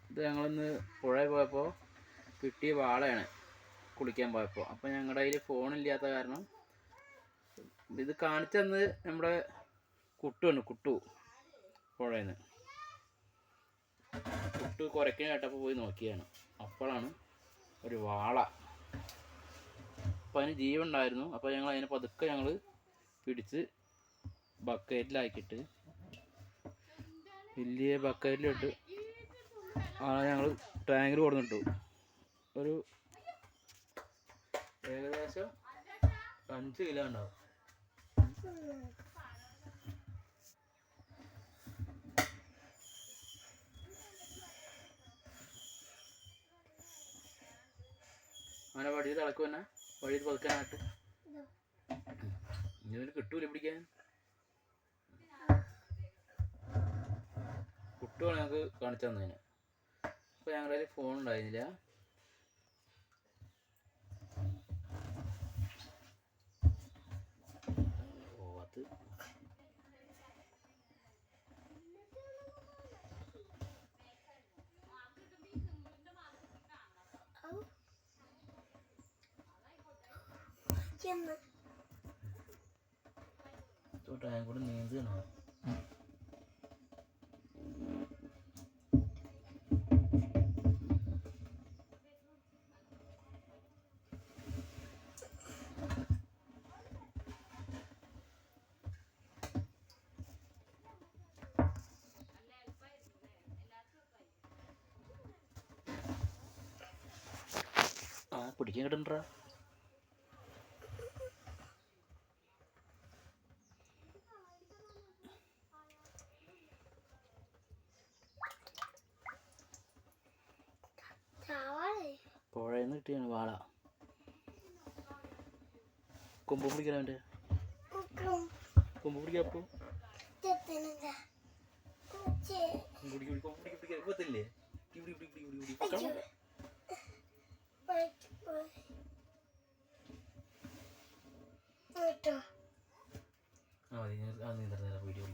ഇത് ഞങ്ങളിന്ന് പുഴയിൽ പോയപ്പോൾ കിട്ടിയ വാളയാണ് കുളിക്കാൻ പോയപ്പോൾ. അപ്പോൾ ഞങ്ങളുടെ കയ്യിൽ ഫോണില്ലാത്ത കാരണം ഇത് കാണിച്ചു തന്ന് നമ്മുടെ കുട്ടു പുഴയിൽ നിന്ന് കുട്ടു കുരയ്ക്കാൻ കേട്ടപ്പോൾ പോയി നോക്കിയാണ്. അപ്പോഴാണ് ഒരു വാള. അപ്പോൾ അതിന് ജീവൻ ഉണ്ടായിരുന്നു. അപ്പോൾ ഞങ്ങൾ അതിനെ പതുക്കെ പിടിച്ച് ബക്കറ്റിലാക്കിയിട്ട് വലിയ ബക്കറ്റിലിട്ട് ഞങ്ങൾ ടാങ്കിൽ കൊടുന്നിട്ടു. ഒരു ഏകദേശം 5 കിലോ ഉണ്ടാവും. അങ്ങനെ വഴിയിൽ തിളക്കും തന്നെ, വഴിയിൽ പതുക്കാനായിട്ട്. ഇനി കിട്ടൂല പിടിക്കാൻ. കുട്ടികൾ ഞങ്ങൾക്ക് കാണിച്ചു തന്നതിന്. അപ്പോൾ ഞങ്ങളുടെ കയ്യിൽ ഫോൺ ഉണ്ടായിരുന്നില്ല. ടാങ്ക് കൂടെ നീന്തുകയാണ്. പിടിക്കാൻ കിട്ടണ്ടാ. പുഴയിൽ നിന്ന് കിട്ടിയാണ് വാള. കൊമ്പ് പിടിക്കാൻ അവൻ്റെ കൊമ്പ് പിടിക്കാം. അപ്പോൾ കൊമ്പത്തില്ലേ വീഡിയോ